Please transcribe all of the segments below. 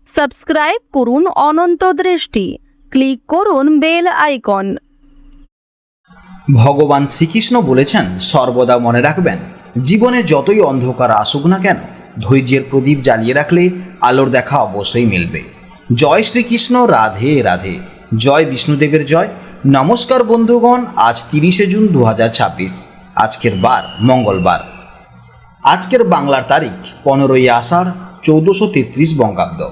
Subscribe করুন অনন্ত দৃষ্টি, click করুন বেল আইকন। ভগবান শ্রীকৃষ্ণ বলেছেন, সর্বদা মনে রাখবেন, জীবনে যতই অন্ধকার আসুক না কেন, ধৈর্যের প্রদীপ জ্বালিয়ে রাখলে আলোর দেখা অবশ্যই মিলবে। জয় শ্রীকৃষ্ণ, রাধে রাধে, জয় বিষ্ণুদেবের জয়। নমস্কার বন্ধুগণ, আজ 30শে জুন 2026, আজকের বার মঙ্গলবার। আজকের বাংলার তারিখ 15ই আষাঢ় 1433 বঙ্গাব্দ।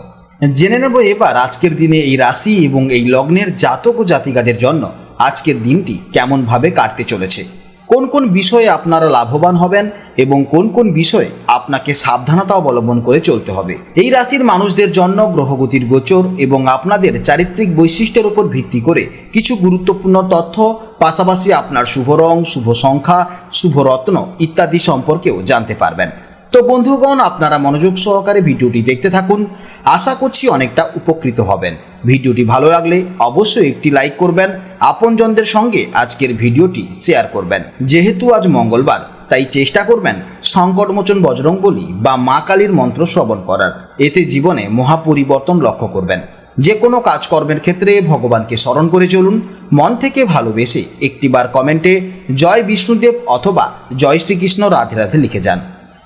জেনে নেব এবার আজকের দিনে এই রাশি এবং এই লগ্নের জাতক ও জাতিকাদের জন্য আজকের দিনটি কেমনভাবে কাটতে চলেছে, কোন কোন বিষয়ে আপনারা লাভবান হবেন এবং কোন কোন বিষয়ে আপনাকে সাবধানতা অবলম্বন করে চলতে হবে। এই রাশির মানুষদের জন্য গ্রহগতির গোচর এবং আপনাদের চারিত্রিক বৈশিষ্ট্যের উপর ভিত্তি করে কিছু গুরুত্বপূর্ণ তথ্য, পাশাপাশি আপনার শুভ রং, শুভ সংখ্যা, শুভ রত্ন ইত্যাদি সম্পর্কেও জানতে পারবেন। তো বন্ধুগণ, আপনারা মনোযোগ সহকারে ভিডিওটি দেখতে থাকুন, আশা করছি অনেকটা উপকৃত হবেন। ভিডিওটি ভালো লাগলে অবশ্যই একটি লাইক করবেন, আপনজনদের সঙ্গে আজকের ভিডিওটি শেয়ার করবেন। যেহেতু আজ মঙ্গলবার, তাই চেষ্টা করবেন সংকটমোচন বজরংবলী বা মা কালীর মন্ত্র শ্রবণ করার। এতে জীবনে মহাপরিবর্তন লক্ষ্য করবেন। যে কোনো কাজকর্মের ক্ষেত্রে ভগবানকে স্মরণ করে চলুন। মন থেকে ভালোবেসে একটিবার কমেন্টে জয় বিষ্ণুদেব অথবা জয় শ্রীকৃষ্ণ রাধে রাধে লিখে যান।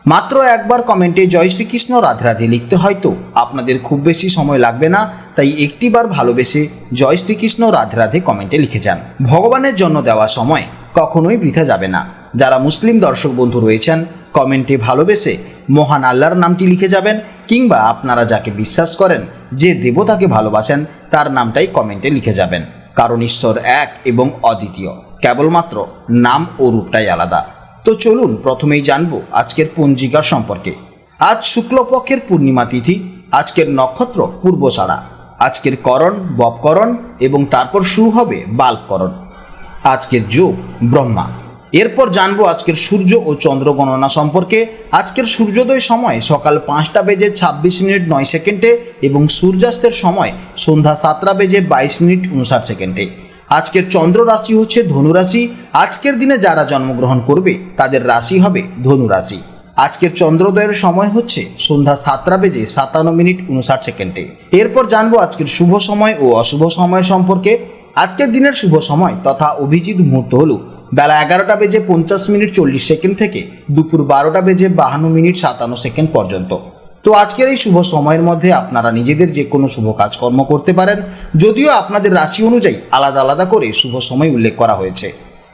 মাত্র একবার কমেন্টে জয় শ্রীকৃষ্ণ রাধে রাধে লিখতে হয়তো আপনাদের খুব বেশি সময় লাগবে না, তাই একটিবার ভালোবেসে জয় শ্রীকৃষ্ণ রাধে রাধে কমেন্টে লিখে যান। ভগবানের জন্য দেওয়া সময় কখনোই বৃথা যাবে না। যারা মুসলিম দর্শক বন্ধু রয়েছেন, কমেন্টে ভালোবেসে মহান আল্লাহর নামটি লিখে যাবেন, কিংবা আপনারা যাকে বিশ্বাস করেন, যে দেবতাকে ভালোবাসেন, তার নামটাই কমেন্টে লিখে যাবেন। কারণ ঈশ্বর এক এবং অদ্বিতীয়, কেবলমাত্র নাম ও রূপটাই আলাদা। তো চলুন প্রথমেই জানবো আজকের পঞ্জিকা সম্পর্কে। আজ শুক্লপক্ষের পূর্ণিমা তিথি, আজকের নক্ষত্র পূর্বষাঢ়া, আজকের করণ বপকরণ এবং তারপর শুরু হবে বাল্বকরণ। আজকের যোগ ব্রহ্মা। এরপর জানবো আজকের সূর্য ও চন্দ্র গণনা সম্পর্কে। আজকের সূর্যোদয় সময় সকাল 5:26:09 এবং সূর্যাস্তের সময় সন্ধ্যা 7:22:59। আজকের চন্দ্র রাশি হচ্ছে ধনু রাশি। আজকের দিনে যারা জন্মগ্রহণ করবে তাদের রাশি হবে ধনু রাশি। আজকের চন্দ্রোদয়ের সময় হচ্ছে সন্ধ্যা 7:57:59। এরপর জানবো আজকের শুভ সময় ও অশুভ সময় সম্পর্কে। আজকের দিনের শুভ সময় তথা অভিজিৎ মুহূর্ত হল বেলা 11:50:40 থেকে দুপুর 12:52:57 পর্যন্ত। তো আজকের এই শুভ সময়ের মধ্যে আপনারা নিজেদের যে কোনো শুভ কাজকর্ম করতে পারেন, যদিও আপনাদের রাশি অনুযায়ী আলাদা আলাদা করে শুভ সময় উল্লেখ করা হয়েছে।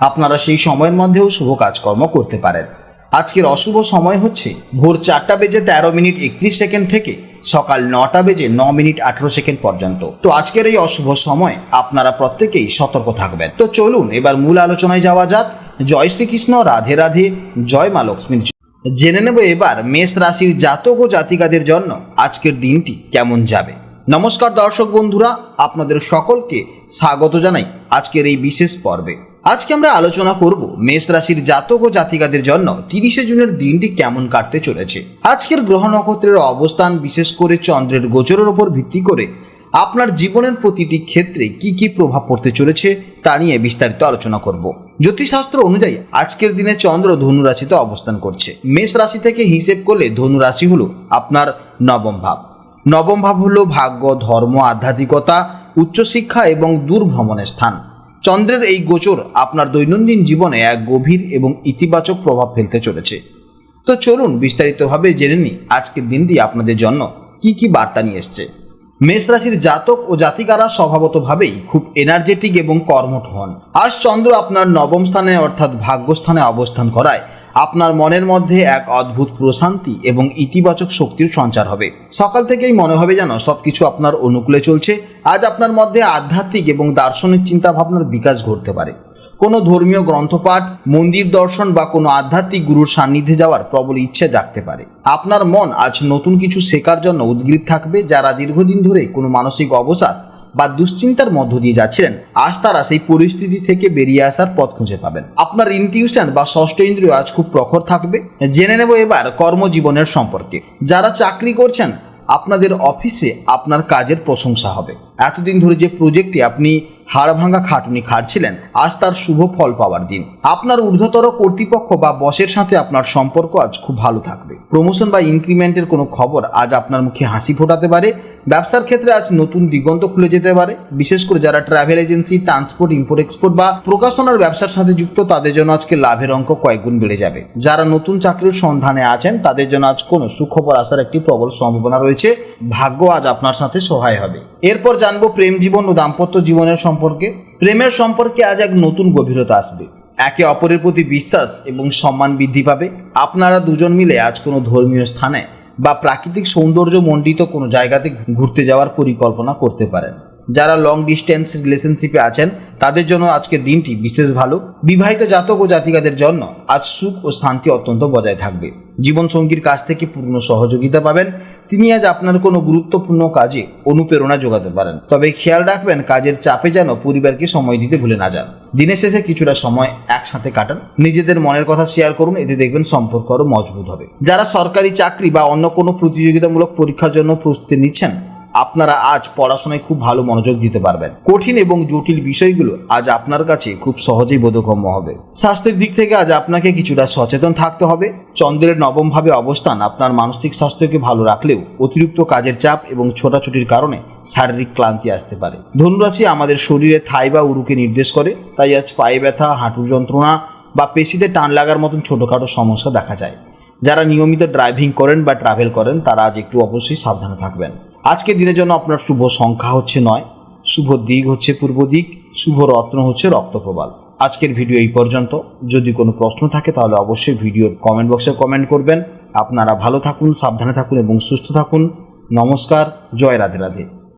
আপনারা সেই সময়ের মধ্যেও শুভ কাজকর্ম করতে পারেন। আজকের অশুভ সময় হচ্ছে ভোর 4:13:31 থেকে সকাল 9:09:18 পর্যন্ত। তো আজকের এই অশুভ সময় আপনারা প্রত্যেকেই সতর্ক থাকবেন। তো চলুন এবার মূল আলোচনায় যাওয়া যাক। জয় শ্রীকৃষ্ণ, রাধে রাধে, জয় মা লক্ষ্মীর। জেনে নেব এবার মেষ রাশির জাতক ও জাতিকাদের জন্য আজকের দিনটি কেমন যাবে। নমস্কার দর্শক বন্ধুরা, আপনাদের সকলকে স্বাগত জানাই আজকের এই বিশেষ পর্বে। আজকে আমরা আলোচনা করব মেষ রাশির জাতক ও জাতিকাদের জন্য 30শে জুনের দিনটি কেমন কাটতে চলেছে। আজকের গ্রহ নক্ষত্রের অবস্থান, বিশেষ করে চন্দ্রের গোচরের উপর ভিত্তি করে আপনার জীবনের প্রতিটি ক্ষেত্রে কি কি প্রভাব পড়তে চলেছে তা নিয়ে বিস্তারিত আলোচনা করব। জ্যোতিষশাস্ত্র অনুযায়ী আজকের দিনে চন্দ্র ধনু রাশিতে অবস্থান করছে। মেষ রাশি থেকে হিসেব করলে ধনু রাশি হলো আপনার নবম ভাব। নবম ভাব হলো ভাগ্য, ধর্ম, আধ্যাত্মিকতা, উচ্চশিক্ষা এবং দূর ভ্রমণের স্থান। চন্দ্রের এই গোচর আপনার দৈনন্দিন জীবনে এক গভীর এবং ইতিবাচক প্রভাব ফেলতে চলেছে। তো চলুন বিস্তারিতভাবে জেনে নিই আজকের দিনটি আপনাদের জন্য কি কি বার্তা নিয়ে এসছে। মেষ রাশির জাতক ও জাতিকারা স্বভাবতভাবেই খুব এনার্জেটিক এবং কর্মঠ হন। আজ চন্দ্র আপনার নবম স্থানে অর্থাৎ ভাগ্যস্থানে অবস্থান করায় আপনার মনের মধ্যে এক অদ্ভুত প্রশান্তি এবং ইতিবাচক শক্তির সঞ্চার হবে। সকাল থেকেই মনে হবে যেন সবকিছু আপনার অনুকূলে চলছে। আজ আপনার মধ্যে আধ্যাত্মিক এবং দার্শনিক চিন্তাভাবনার বিকাশ ঘটতে পারে। কোনো ধর্মীয় গ্রন্থপাঠ, মন্দির দর্শন বা কোনো আধ্যাত্মিক গুরুর সান্নিধ্যে যাওয়ার প্রবল ইচ্ছে জাগতে পারে। আপনার মন আজ নতুন কিছু শেখার জন্য উদ্গ্রীব থাকবে। যারা দীর্ঘদিন ধরে কোনো মানসিক অবসাদ বা দুশ্চিন্তার মধ্য দিয়ে যাচ্ছিলেন, আজ তারা সেই পরিস্থিতি থেকে বেরিয়ে আসার পথ খুঁজে পাবেন। আপনার ইনটিউশন বা ষষ্ঠ ইন্দ্রিয় আজ খুব প্রখর থাকবে। জেনে নেব এবার কর্মজীবনের সম্পর্কে। যারা চাকরি করছেন, আপনাদের অফিসে আপনার কাজের প্রশংসা হবে। এতদিন ধরে যে প্রজেক্টে আপনি হাড় ভাঙা খাটুনি খাটছিলেন, আজ তার শুভ ফল পাওয়ার দিন। আপনার ঊর্ধ্বতর কর্তৃপক্ষ বা বসের সাথে আপনার সম্পর্ক আজ খুব ভালো থাকবে। প্রমোশন বা ইনক্রিমেন্টের কোনো খবর আজ আপনার মুখে হাসি ফোটাতে পারে। ব্যবসার ক্ষেত্রে আজ নতুন দিগন্ত খুলে যেতে পারে। বিশেষ করে যারা travel agency, transport, import export বা প্রকাশনার ব্যবসার সাথে যুক্ত, তাদের জন্য আজকে লাভের অঙ্ক কয়েকগুণ বেড়ে যাবে। যারা নতুন চাকরির সন্ধানে আছেন তাদের জন্য আজ কোনো সুখবর আসার একটি প্রবল সম্ভাবনা রয়েছে। ভাগ্য আজ আপনার সাথে সহায় হবে। এরপর জানবো প্রেম জীবন ও দাম্পত্য জীবনের সম্পর্কে। প্রেমের সম্পর্কে আজ এক নতুন গভীরতা আসবে। একে অপরের প্রতি বিশ্বাস এবং সম্মান বৃদ্ধি পাবে। আপনারা দুজন মিলে আজ কোনো ধর্মীয় স্থানে বা প্রাকৃতিক সৌন্দর্য মণ্ডিত কোনো জায়গাতে ঘুরতে যাওয়ার পরিকল্পনা করতে পারেন। যারা লং ডিস্টেন্স রিলেশনশিপে আছেন তাদের জন্য আজকের দিনটি বিশেষ ভালো। বিবাহিত জাতক ও জাতিকাদের জন্য আজ সুখ ও শান্তি অত্যন্ত বজায় থাকবে। জীবনসঙ্গীর কাছ থেকে পূর্ণ সহযোগিতা পাবেন। তিনি আজ আপনার কোনো গুরুত্বপূর্ণ কাজে অনুপ্রেরণা যোগাতে পারেন। তবে খেয়াল রাখবেন কাজের চাপে যেন পরিবারকে সময় দিতে ভুলে না যান। দিনের শেষে কিছুটা সময় একসাথে কাটান, নিজেদের মনের কথা শেয়ার করুন, এতে দেখবেন সম্পর্ক আরও মজবুত হবে। যারা সরকারি চাকরি বা অন্য কোনো প্রতিযোগিতামূলক পরীক্ষার জন্য প্রস্তুতি নিচ্ছেন, আপনারা আজ পড়াশোনায় খুব ভালো মনোযোগ দিতে পারবেন। কঠিন এবং জটিল বিষয়গুলো আজ আপনার কাছে খুব সহজেই বোধগম্য হবে। স্বাস্থ্যের দিক থেকে আজ আপনাকে কিছুটা সচেতন থাকতে হবে। চন্দ্রের নবম ভাবে অবস্থান আপনার মানসিক স্বাস্থ্যকে ভালো রাখলেও অতিরিক্ত কাজের চাপ এবং ছোটাছুটির কারণে শারীরিক ক্লান্তি আসতে পারে। ধনুরাশি আমাদের শরীরে থাই বা উরুকে নির্দেশ করে, তাই আজ পায়ে ব্যথা, হাঁটুর যন্ত্রণা বা পেশিতে টান লাগার মতন ছোটোখাটো সমস্যা দেখা যায়। যারা নিয়মিত ড্রাইভিং করেন বা ট্রাভেল করেন তারা আজ একটু অবশ্যই সাবধানে থাকবেন। আজকের দিনের জন্য আপনার শুভ সংখ্যা হচ্ছে 9, শুভ দিক হচ্ছে পূর্ব দিক, শুভ রত্ন হচ্ছে রক্তপ্রবাল। আজকের ভিডিও এই পর্যন্ত। যদি কোনো প্রশ্ন থাকে তাহলে অবশ্যই ভিডিওর কমেন্ট বক্সে কমেন্ট করবেন। আপনারা ভালো থাকুন, সাবধানে থাকুন এবং সুস্থ থাকুন। নমস্কার, জয় রাধে রাধে।